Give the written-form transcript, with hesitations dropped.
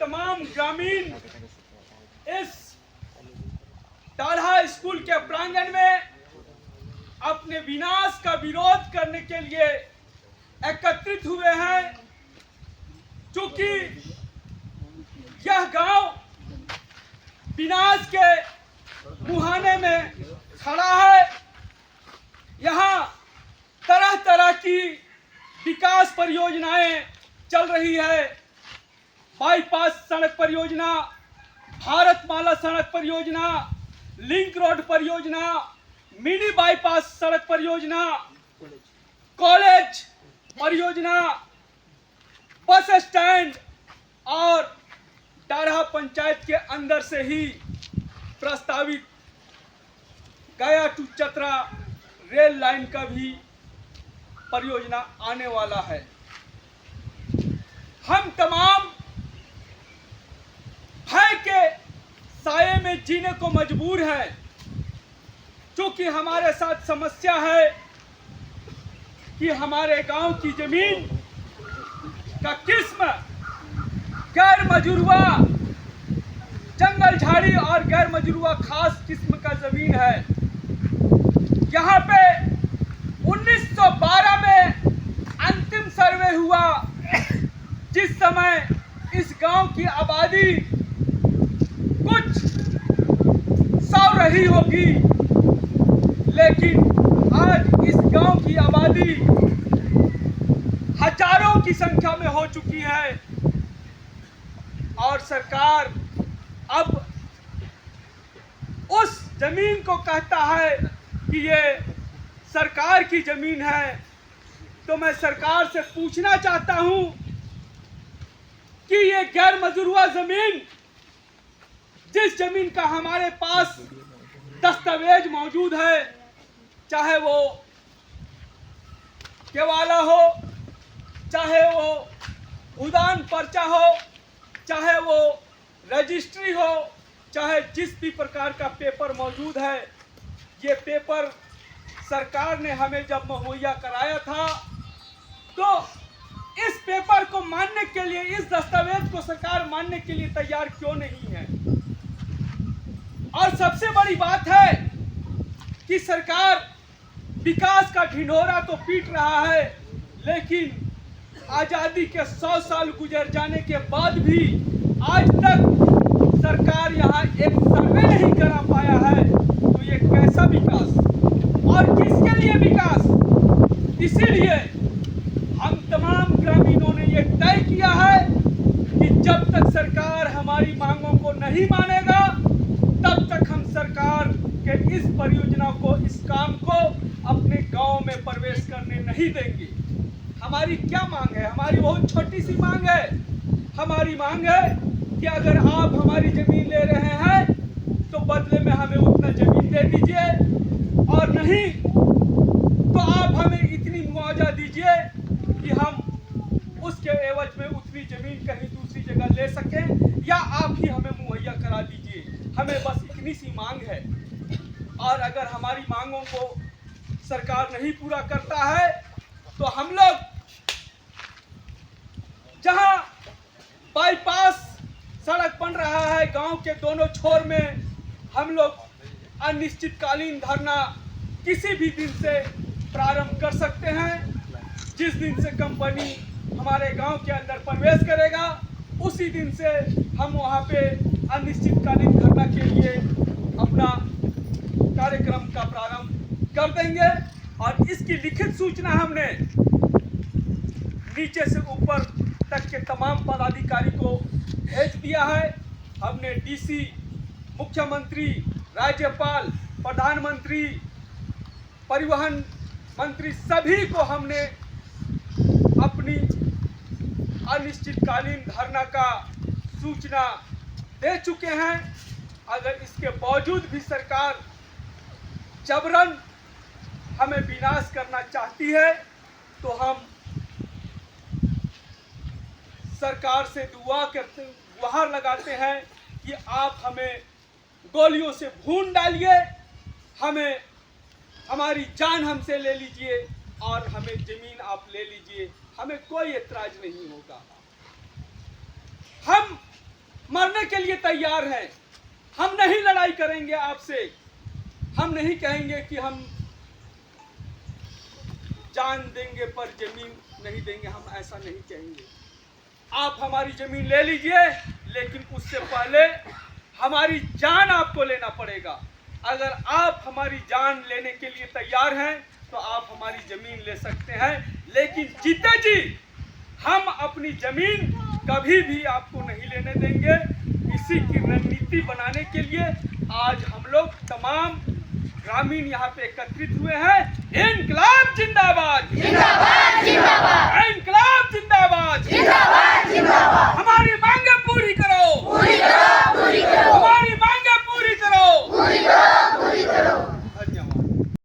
तमाम ग्रामीण इस दाढ़ा स्कूल के प्रांगण में अपने विनाश का विरोध करने के लिए एकत्रित हुए हैं। चूंकि यह गांव विनाश के मुहाने में खड़ा है, यहाँ तरह तरह की विकास परियोजनाएं चल रही है। बाईपास सड़क परियोजना, भारतमाला सड़क परियोजना, लिंक रोड परियोजना, मिनी बाईपास सड़क परियोजना, कॉलेज परियोजना, बस स्टैंड और दाढ़ा पंचायत के अंदर से ही प्रस्तावित गया टू चतरा रेल लाइन का भी परियोजना आने वाला है। हम तमाम भय के साये में जीने को मजबूर हैं, क्योंकि हमारे साथ समस्या है कि हमारे गांव की जमीन का किस्म गैर मजरूआ जंगल झाड़ी और गैर मजरूआ खास किस्म का जमीन है। यहाँ पे 1912 में अंतिम सर्वे हुआ, जिस समय इस गांव की आबादी कुछ 100 रही होगी, लेकिन आज इस गांव की आबादी हजारों की संख्या में हो चुकी है। और सरकार अब उस जमीन को कहता है कि ये सरकार की जमीन है। तो मैं सरकार से पूछना चाहता हूं कि ये गैर मजरूआ जमीन, जिस जमीन का हमारे पास दस्तावेज मौजूद है, चाहे वो केवाला हो, चाहे वो उदान पर्चा हो, चाहे वो रजिस्ट्री हो, चाहे जिस भी प्रकार का पेपर मौजूद है, ये पेपर सरकार ने हमें जब मुहैया कराया था, तो इस पेपर को मानने के लिए, इस दस्तावेज को सरकार मानने के लिए तैयार क्यों नहीं है। और सबसे बड़ी बात है कि सरकार विकास का ढिंढोरा तो पीट रहा है, लेकिन आजादी के 100 साल गुजर जाने के बाद भी आज तक सरकार यहाँ एक सर्वे नहीं करा पाया है। तो ये कैसा विकास और किसके लिए विकास? इसीलिए हम तमाम ग्रामीणों ने ये तय किया है कि जब तक सरकार हमारी मांगों को नहीं मानेगा, तब तक हम सरकार के इस परियोजना को, इस काम को अपने गांव में प्रवेश करने नहीं देंगे। हमारी क्या मांग है? हमारी बहुत छोटी सी मांग है। हमारी मांग है कि अगर आप हमारी जमीन ले रहे हैं तो बदले में हमें उतना जमीन दे दीजिए, और नहीं तो आप हमें इतनी मुआवजा दीजिए कि हम उसके एवज में उतनी जमीन कहीं दूसरी जगह ले सकें, या आप ही हमें मुहैया करा दीजिए। हमें बस इतनी सी मांग है। और अगर हमारी मांगों को सरकार नहीं पूरा करता है तो हम लोग जहां बाईपास सड़क बन रहा है, गांव के दोनों छोर में, हम लोग अनिश्चितकालीन धरना किसी भी दिन से प्रारंभ कर सकते हैं। जिस दिन से कंपनी हमारे गांव के अंदर प्रवेश करेगा, उसी दिन से हम वहां पे अनिश्चितकालीन धरना के लिए अपना कार्यक्रम का प्रारंभ कर देंगे। और इसकी लिखित सूचना हमने नीचे से ऊपर तक के तमाम पदाधिकारी को भेज दिया है। हमने डीसी, मुख्यमंत्री, राज्यपाल, प्रधानमंत्री, परिवहन मंत्री, सभी को हमने अपनी अनिश्चितकालीन धरना का सूचना दे चुके हैं। अगर इसके बावजूद भी सरकार जबरन हमें विनाश करना चाहती है, तो हम सरकार से दुआ करते, गुहार लगाते हैं कि आप हमें गोलियों से भून डालिए, हमें हमारी जान हमसे ले लीजिए और हमें जमीन आप ले लीजिए, हमें कोई एतराज नहीं होगा। हम करने के लिए तैयार हैं। हम नहीं लड़ाई करेंगे आपसे, हम नहीं कहेंगे कि हम जान देंगे पर जमीन नहीं देंगे, हम ऐसा नहीं कहेंगे। आप हमारी जमीन ले लीजिए, लेकिन उससे पहले हमारी जान आपको लेना पड़ेगा। अगर आप हमारी जान लेने के लिए तैयार हैं तो आप हमारी जमीन ले सकते हैं, लेकिन जीते जी हम अपनी जमीन कभी भी आपको नहीं लेने देंगे। इसी की रणनीति बनाने के लिए आज हम लोग तमाम ग्रामीण यहाँ पे एकत्रित हुए हैं। इंकलाब